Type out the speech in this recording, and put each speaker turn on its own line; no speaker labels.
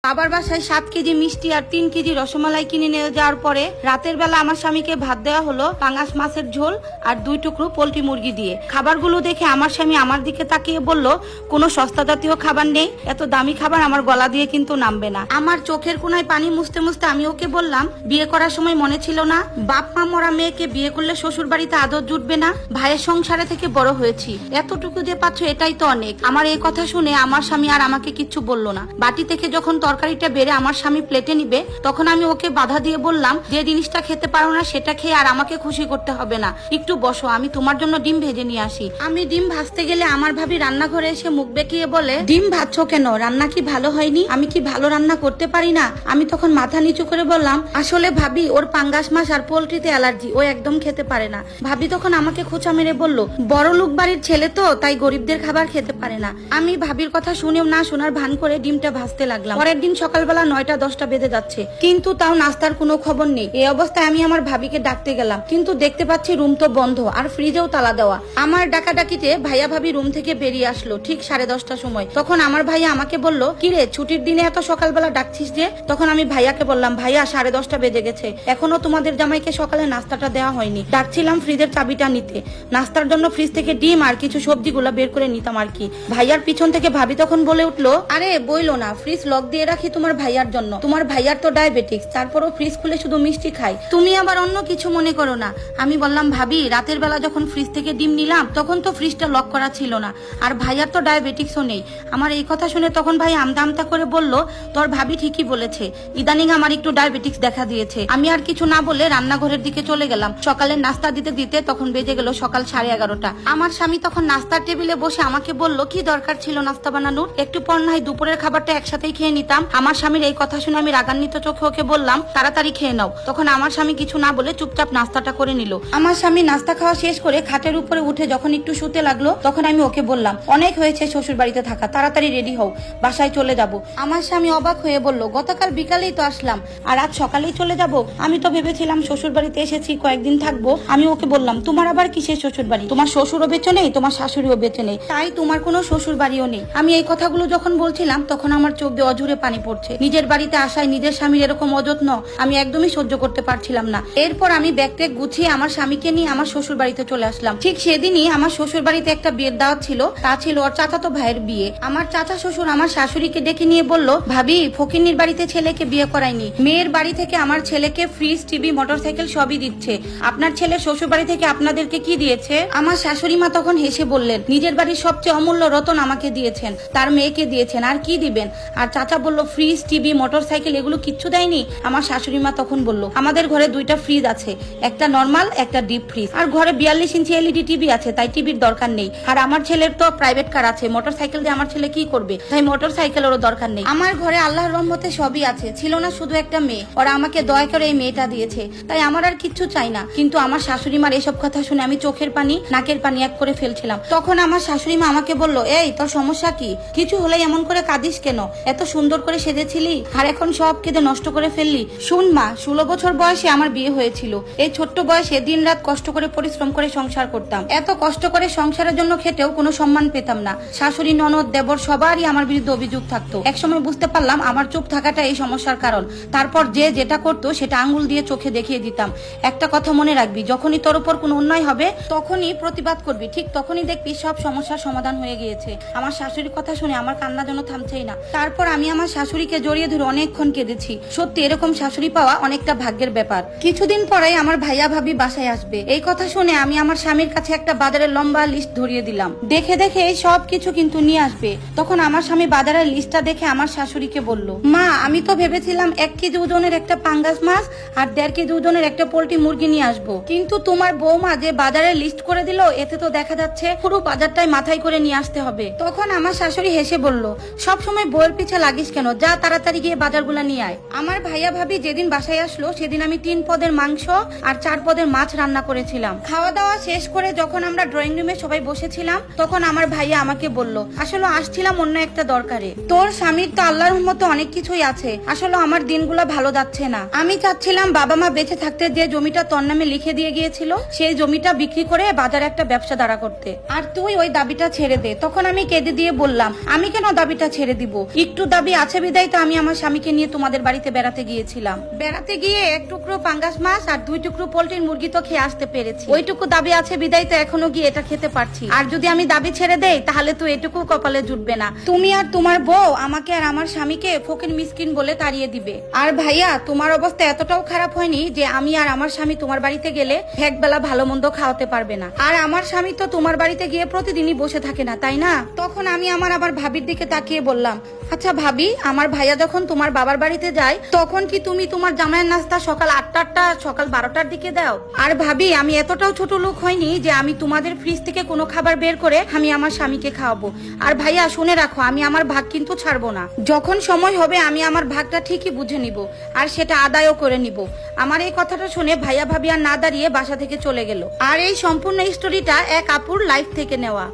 বাবার বাসায় 7 কেজি মিষ্টি আর 3 কেজি রসমালাই কিনে নিয়ে যাওয়ার পরে রাতের বেলা আমার স্বামীকে ভাত দেওয়া হলো পাঙ্গাস মাছের ঝোল আর 2 টুকরো পোল্ট্রি মুরগি দিয়ে। খাবারগুলো দেখে আমার স্বামী আমার দিকে তাকিয়ে বলল, কোনো সস্তা জাতীয় খাবার নেই, এত দামি খাবার আমার গলা দিয়ে কিন্তু নামবে না। আমার চোখের কোনায় পানি মুছতে মুছতে আমি ওকে বললাম, বিয়ে করার সময় মনে ছিল না বাপ মা মরা মেয়েকে বিয়ে করলে শ্বশুর বাড়িতে আদর জুটবে না? ভাইয়ের সংসারে থেকে বড় হয়েছি, এতটুকু যে পাচ্ছ এটাই তো অনেক। আমার এই কথা শুনে আমার স্বামী আর আমাকে কিচ্ছু বলল না। বাটি থেকে যখন তরকারিটা বেড়ে আমার স্বামী প্লেটে নিবে তখন আমি ওকে বাধা দিয়ে বললাম, যে জিনিসটা খেতে পারো না সেটা খেয়ে আর আমাকে খুশি করতে হবে না, একটু বসো, আমি তোমার জন্য ডিম ভেজে নিয়ে আসি। আমি ডিম ভাজতে গেলে আমার ভাবি রান্নাঘরে এসে মুখ বেঁকিয়ে বলে, ডিম ভাজছো কেন? রান্না কি ভালো হয়নি? আমি কি ভালো রান্না করতে পারি না? আমি তখন মাথা নিচু করে বললাম, আসলে ভাবি ওর পাঙ্গাস মাছ আর পোল্ট্রিতে অ্যালার্জি, ও একদম খেতে পারে না। ভাবি তখন আমাকে খোঁচা মেরে বলল, বড় লোক বাড়ির ছেলে তো, তাই গরিবদের খাবার খেতে পারে না। আমি ভাবির কথা শুনেও না শোনার ভান করে ডিমটা ভাজতে লাগলাম। পরের দিন সকালবেলা 9টা-10টা বেজে যাচ্ছে, কিন্তু তাও নাস্তার কোনো খবর নেই। এই অবস্থায় আমি আমার ভাবিকে ডাকতে গেলাম, কিন্তু দেখতে পাচ্ছি রুম তো বন্ধ আর ফ্রিজেও তালা দেওয়া। আমার ডাকাডাকিতে ভাইয়া ভাবি রুম থেকে বেরিয়ে আসলো ঠিক 10:30টার সময়। তখন আমার ভাইয়া আমাকে বলল, কিরে ছুটির দিনে এত সকালবেলা ডাকছিস যে? তখন আমি ভাইয়াকে বললাম, ভাইয়া 10:30টা বেজে গেছে, এখনো তোমাদের জামাইকে সকালে নাস্তাটা দেওয়া হয়নি। ডাকছিলাম ফ্রিজের চাবিটা নিতে, নাস্তার জন্য ফ্রিজ থেকে ডিম আর কিছু সবজিগুলো বের করে নিতাম আর কি। ভাইয়ার পিছন থেকে ভাবি তখন বলে উঠলো, আরে বইলো না, ফ্রিজ লক দিয়ে রাখি তোমার ভাইয়ার জন্য, তোমার ভাইয়ার তো ডায়াবেটিক্স, তারপরও ফ্রিজ খুলে শুধু মিষ্টি খাই, তুমি আবার অন্য কিছু মনে করো না। আমি বললাম, ভাবি রাতের বেলা যখন ফ্রিজ থেকে ডিম নিলাম তখন তো ফ্রিজটা লক করা ছিল না, আর ভাইয়ার তো ডায়াবেটিক্সও নেই। আমার এই কথা শুনে তখন ভাই আমতা আমতা করে বলল, তোর ভাবি ঠিকই বলেছে, ইদানিং আমার একটু ডায়াবেটিক্স দেখা দিয়েছে। আমি আর কিছু না বলে রান্নাঘরের দিকে চলে গেলাম। সকালের নাস্তা দিতে দিতে তখন বেজে গেল সকাল 11:30টা। আমার স্বামী তখন নাস্তার টেবিলে বসে আমাকে বলল, কি দরকার ছিল নাস্তা বানানোর, একটু পর না হয় দুপুরের খাবারটা একসাথেই খেয়ে নিতাম। আমার স্বামীর এই কথা শুনে আমি রাগান্বিত চোখে ওকে বললাম, তাড়াতাড়ি খেয়ে নাও। তখন আমার স্বামী কিছু না বলে চুপচাপ নাস্তাটা করে নিল। আমার স্বামী নাস্তা খাওয়া শেষ করে খাটের উপরে উঠে যখন একটু শুতে লাগলো তখন আমি ওকে বললাম, অনেক হয়েছে শ্বশুর বাড়িতে থাকা, তাড়াতাড়ি রেডি হও, বাসায় চলে যাব। আমার স্বামী অবাক হয়ে বলল, গতকাল বিকালেই তো আসলাম আর আজ সকালেই চলে যাব? আমি তো ভেবেছিলাম শ্বশুর বাড়িতে এসেছি কয়েকদিন থাকবো। আমি ওকে বললাম, তোমার আবার কিসের শ্বশুর বাড়ি? তোমার শ্বশুরও বেঁচে নেই, তোমার শাশুড়িও বেঁচে নেই, তাই তোমার কোনো শ্বশুর বাড়িও নেই। আমি এই কথাগুলো যখন বলছিলাম তখন আমার চোখ দিয়ে অজুরে পানি পড়ছে। নিজের বাড়িতে আসায় নিজের স্বামীর এরকম অযত্ন আমি একদমই সহ্য করতে পারছিলাম না। এরপর আমি ব্যাগ ট্যাগ গুছিয়ে আমার স্বামীকে নিয়ে আমার শ্বশুর বাড়িতে চলে আসলাম। ঠিক সেদিনই আমার শ্বশুর বাড়িতে একটা বিয়ের দাওয়াত ছিল, তা ছিল ওর চাচাতো ভাইয়ের বিয়ে। আমার চাচা শ্বশুর আমার শাশুড়িকে ডেকে নিয়ে বলল, ভাবি ফকিন্নির বাড়িতে ছেলেকে বিয়ে করায়নি, মেয়ের বাড়ি থেকে আমার ছেলেকে ফ্রিজ, টিভি, মোটরসাইকেল সবই দিচ্ছে। আপনার ছেলে শ্বশুর বাড়ি থেকে আপনাদেরকে কি দিয়েছে? আমার শাশুড়ি মা তখন হেসে বললেন, নিজের বাড়ির সবচেয়ে অমূল্য রতন আমাকে দিয়েছেন, তার মেয়েকে দিয়েছেন, আর কি দিবেন? আর চাচা বলল, ফ্রিজ, টিভি, মোটরসাইকেল এগুলো কিচ্ছু দেয়নি। আমার শাশুড়ি মা তখন বলল, আমাদের ঘরে 2টা ফ্রিজ আছে, একটা নর্মাল, একটা ডিপ ফ্রিজ, আর ঘরে 42 ইঞ্চি এলইডি টিভি আছে, তাই টিভির দরকার নেই। আর আমার ছেলের তো প্রাইভেট কার আছে, মোটরসাইকেল দিয়ে আমার ছেলে কি করবে, তাই মোটরসাইকেলেরও দরকার নেই। আমার ঘরে আল্লাহর রহমতে সবই আছে, ছিল না শুধু একটা মেয়ে, ওরা আমাকে দয়া করে এই মেয়েটা দিয়েছে, তাই আমার আর কিচ্ছু চাই না। কিন্তু আমার শাশুড়ি মার এসব কথা শুনে আমি চোখের পানি নাকের পানি এক করে ফেলছিলাম। তখন আমার শাশুড়ি মা আমাকে বলল, এই তোর সমস্যা কি? কিছু হলেই এমন করে কাঁদিস কেন? এত সুন্দর করে সেজেছিলি আর এখন সব কেঁদে নষ্ট করে ফেললি। শুন মা, 16 বছর বয়সে আমার বিয়ে হয়েছিল। এই ছোট্ট বয়সে দিন রাত কষ্ট করে পরিশ্রম করে সংসার করতাম। এত কষ্ট করে সংসারের জন্য খেটেও কোনো সম্মান পেতাম না। শাশুড়ি, ননদ, দেবর সবারই আমার বিরুদ্ধে অভিযোগ থাকতো। একসময় বুঝতে পারলাম আমার চুপ থাকাটা এই সমস্যার কারণ। তারপর যে যেটা করতো সেটা আঙ্গুল দিয়ে চোখে দেখিয়ে দিতাম। একটা কথা মনে রাখবি, যখনই তোর উপর কোনো অন্যায় হবে তখনই প্রতিবাদ করবি, ঠিক তখনই দেখবি সব সমস্যার সমাধান হয়ে গিয়েছে। আমার শাশুড়ির কথা শুনে আমার কান্না যেন থামছেই না। তারপর আমি আমার শাশুড়িকে জড়িয়ে ধরে অনেকক্ষণ কেঁদেছি। সত্যি এরকম শাশুড়ি পাওয়া অনেকটা ভাগ্যের ব্যাপার। কিছুদিন পরেই আমার ভাইয়া ভাবি বাসায় আসবে। এই কথা শুনে আমি আমার স্বামীর কাছে একটা বাজারের লম্বা লিস্ট ধরিয়ে দিলাম, দেখে দেখে সব কিছু কিন্তু নিয়ে আসবে। তখন আমার স্বামী বাজারের লিস্টটা দেখে আমার শাশুড়িকে বলল, মা আমি তো ভেবেছিলাম 1 কেজি ওজনের একটা পাঙ্গাস মাছ আর 1.5 কেজি ওজনের একটা পোল্ট্রি মুরগি নিয়ে আসবো, কিন্তু তোমার বৌমা যে বাজারের লিস্ট করে দিল এতে তো দেখা যাচ্ছে পুরো বাজারটাই মাথায় করে নিয়ে আসতে হবে। তখন আমার শাশুড়ি হেসে বলল, সব সময় বউয়ের পিছে লাগিস কেন, যা তাড়াতাড়ি গিয়ে বাজারগুলা নিয়ে আয়। আমার ভাইয়া ভাবি যেদিন বাসায় আসলো সেদিন আমি 3 পদের মাংস আর 4 পদের মাছ রান্না করেছিলাম। খাওয়া দাওয়া শেষ করে যখন আমরা ড্রয়িং রুমে সবাই বসেছিলাম তখন আমার ভাইয়া আমাকে বলল, আসলে আসছিলাম অন্য একটা দরকারে, তোর স্বামীর তো আল্লাহর রহমতে অনেক কিছুই আছে, আসলে আমার দিনগুলো ভালো যাচ্ছে না। আমি চাচ্ছিলাম বাবা মা বেঁচে থাকতে যে জমিটা তোর নামে লিখে দিয়ে গিয়েছিল সেই জমিটা বিক্রি করে বাজারে একটা ব্যবসা দাঁড়া করতে, আর তুই ওই দাবিটা ছেড়ে দে। তখন আমি কেঁদে দিয়ে বললাম, আমি কেন দাবিটা ছেড়ে দিব, একটু দাবি আছে আছে বিদায় তো আমি আমার স্বামীকে নিয়ে তোমাদের বাড়িতে বেড়াতে গিয়েছিলাম। বেড়াতে গিয়ে এক টুকরো পাঙ্গাস মাছ আর 2 টুকরো পোল্ট্রির মুরগি তো খেয়ে আসতে পেরেছি। ওইটুকু দাবি আছে বিদায় তো এখনো গিয়ে এটা খেতে পারছি। আর যদি আমি দাবি ছেড়ে দেই তাহলে তো এটুকু কপালে জুটবে না। তুমি আর তোমার বউ আমাকে আর আমার স্বামীকে ফকির মিসকিন বলে তাড়িয়ে দিবে। আর ভাইয়া তোমার অবস্থা এতটাও খারাপ হয়নি যে আমি আর আমার স্বামী তোমার বাড়িতে গেলে একবেলা ভালো মন্দ খাওয়াতে পারবে না। আর আমার স্বামী তো তোমার বাড়িতে গিয়ে প্রতিদিনই বসে থাকে না, তাই না? তখন আমি আমার আবার ভাবির দিকে তাকিয়ে বললাম, আচ্ছা ভাবি, আমার ভাইয়া যখন তোমার বাবার বাড়িতে যায় তখন কি তুমি তোমার জামাইয়ের নাস্তা সকাল 8টা সকাল 12টার দিকে দাও? আর ভাবি, আমি এতটাও ছোট লোক হয়নি যে আমি তোমাদের ফ্রিজ থেকে কোনো খাবার বের করে আমি আমার স্বামীকে খাওয়াবো। আর ভাইয়া শুনে রাখো, আমি আমার ভাগ কিন্তু ছাড়বো না। যখন সময় হবে আমি আমার ভাগটা ঠিকই বুঝে নিব আর সেটা আদায়ও করে নিব। আমার এই কথাটা শুনে ভাইয়া ভাবি আর না দাঁড়িয়ে বাসা থেকে চলে গেল। আর এই সম্পূর্ণ স্টোরিটা এক আপুর লাইফ থেকে নেওয়া।